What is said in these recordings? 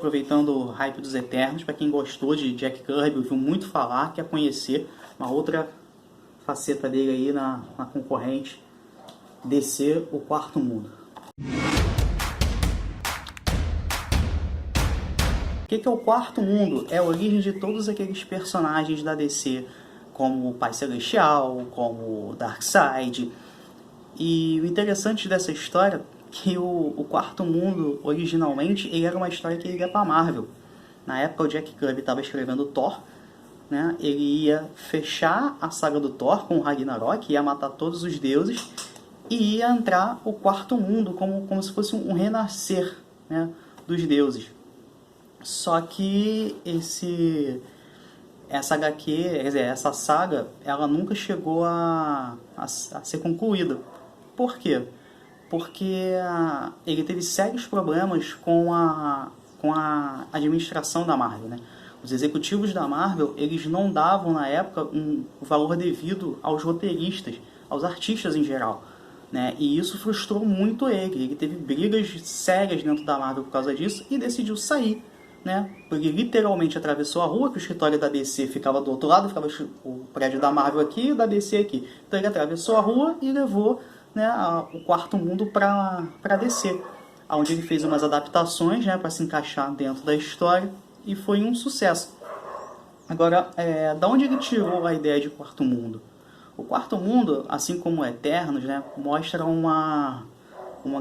aproveitando o hype dos Eternos, para quem gostou de Jack Kirby, ouviu muito falar, quer conhecer uma outra faceta dele aí na concorrente, DC, o Quarto Mundo. O que é o Quarto Mundo? É a origem de todos aqueles personagens da DC, como o Pai Celestial, como o Darkseid. E o interessante dessa história é que o Quarto Mundo, originalmente, ele era uma história que ia para Marvel. Na época, o Jack Kirby estava escrevendo Thor, né? Ele ia fechar a saga do Thor com o Ragnarok, ia matar todos os deuses, e ia entrar o Quarto Mundo como se fosse um renascer, né, dos deuses. Só que essa HQ, quer dizer, essa saga, ela nunca chegou a ser concluída. Por quê? Porque ele teve sérios problemas com a administração da Marvel, né? Os executivos da Marvel, eles não davam na época o valor devido aos roteiristas, aos artistas em geral, né? E isso frustrou muito ele. Ele teve brigas sérias dentro da Marvel por causa disso e decidiu sair, né? Ele literalmente atravessou a rua, que o escritório da DC ficava do outro lado, ficava o prédio da Marvel aqui e da DC aqui. Então ele atravessou a rua e levou, né, o Quarto Mundo para DC, onde ele fez umas adaptações, né, para se encaixar dentro da história, e foi um sucesso. Agora, da onde ele tirou a ideia de Quarto Mundo? O Quarto Mundo, assim como o Eternos, né, mostra uma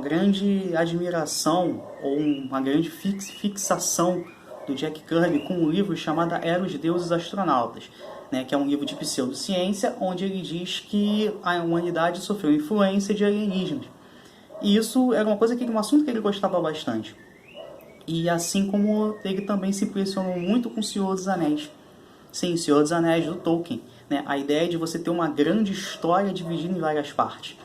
grande admiração ou uma grande fixação do Jack Kirby com um livro chamado Era os Deuses Astronautas, né, que é um livro de pseudociência, onde ele diz que a humanidade sofreu influência de alienígenas. E isso era um assunto que ele gostava bastante. E assim como ele também se impressionou muito com o Senhor dos Anéis. Sim, o Senhor dos Anéis, do Tolkien, né, a ideia de você ter uma grande história dividida em várias partes.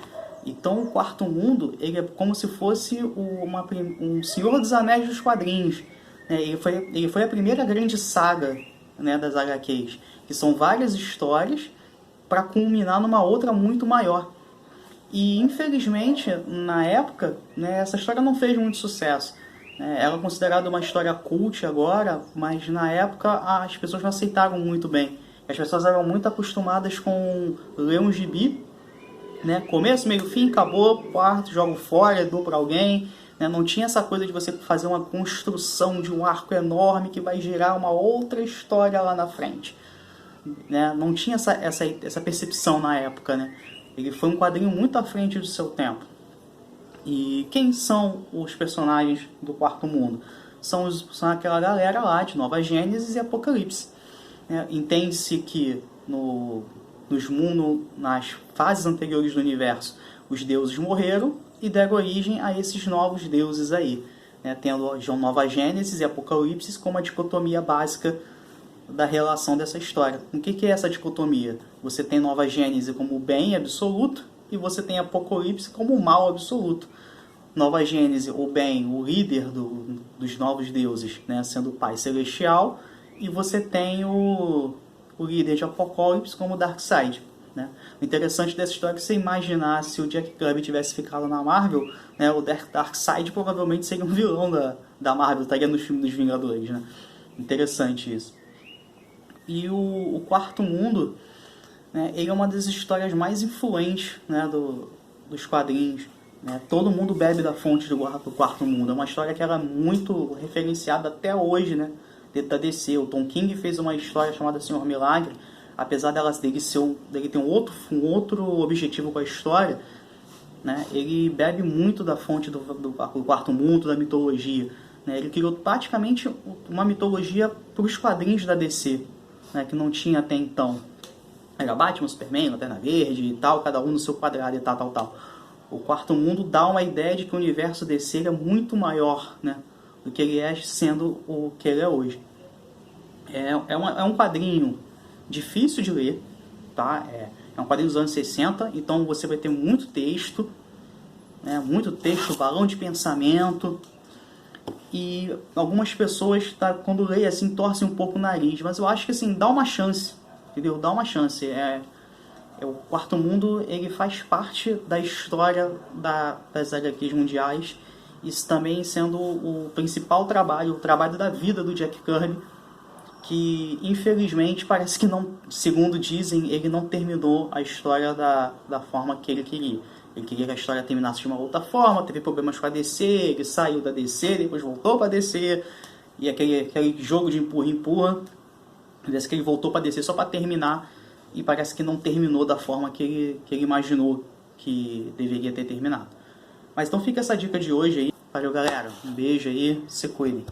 Então o Quarto Mundo, ele é como se fosse um Senhor dos Anéis dos quadrinhos. Ele foi a primeira grande saga, né, das HQs, que são várias histórias para culminar numa outra muito maior. E infelizmente, na época, né, essa história não fez muito sucesso. Ela é considerada uma história cult agora, mas na época as pessoas não aceitaram muito bem. As pessoas eram muito acostumadas com ler um gibi, né, começo, meio, fim, acabou, quarto, jogo fora, dou para alguém. Né, não tinha essa coisa de você fazer uma construção de um arco enorme que vai gerar uma outra história lá na frente. Né? Não tinha essa percepção na época. Né? Ele foi um quadrinho muito à frente do seu tempo. E quem são os personagens do Quarto Mundo? São aquela galera lá de Nova Gênesis e Apocalipse. Entende-se que nas fases anteriores do universo, os deuses morreram e deram origem a esses novos deuses aí, né? Tendo Nova Gênesis e Apocalipse como a dicotomia básica da relação dessa história. O que é essa dicotomia? Você tem Nova Gênesis como o bem absoluto e você tem Apocalipse como o mal absoluto. Nova Gênesis, o bem, o líder dos novos deuses, né, sendo o Pai Celestial, e você tem o líder de Apocalipse como Darkseid. Né? O interessante dessa história é que você imaginar se o Jack Kirby tivesse ficado na Marvel, né, o Darkseid provavelmente seria um vilão da Marvel, estaria no filme dos Vingadores. Né? Interessante isso. E o Quarto Mundo, né, ele é uma das histórias mais influentes, né, dos quadrinhos. Né? Todo mundo bebe da fonte do Quarto Mundo. É uma história que ela é muito referenciada até hoje, né, da DC. O Tom King fez uma história chamada Senhor Milagre. Apesar dele ter um outro objetivo com a história, né, ele bebe muito da fonte do Quarto Mundo, da mitologia. Né? Ele criou praticamente uma mitologia para os quadrinhos da DC, né, que não tinha até então. Era Batman, Superman, Lanterna Verde e tal, cada um no seu quadrado e tal. O Quarto Mundo dá uma ideia de que o universo DC é muito maior, né, do que ele é sendo o que ele é hoje. É um quadrinho difícil de ler, tá? É um quadrinho dos anos 60, então você vai ter muito texto, né? Muito texto, balão de pensamento, e algumas pessoas, tá, quando leem assim, torcem um pouco o nariz, mas eu acho que assim, dá uma chance, entendeu? Dá uma chance. O Quarto Mundo, ele faz parte da história das HQs mundiais, isso também sendo o principal trabalho, o trabalho da vida do Jack Kirby, que infelizmente parece que não, segundo dizem, ele não terminou a história da forma que ele queria. Ele queria que a história terminasse de uma outra forma, teve problemas com a DC, ele saiu da DC, depois voltou para a DC, e aquele jogo de empurra-empurra, parece que ele voltou para a DC só para terminar, e parece que não terminou da forma que ele imaginou que deveria ter terminado. Mas então fica essa dica de hoje aí. Valeu, galera. Um beijo aí, se cuidem.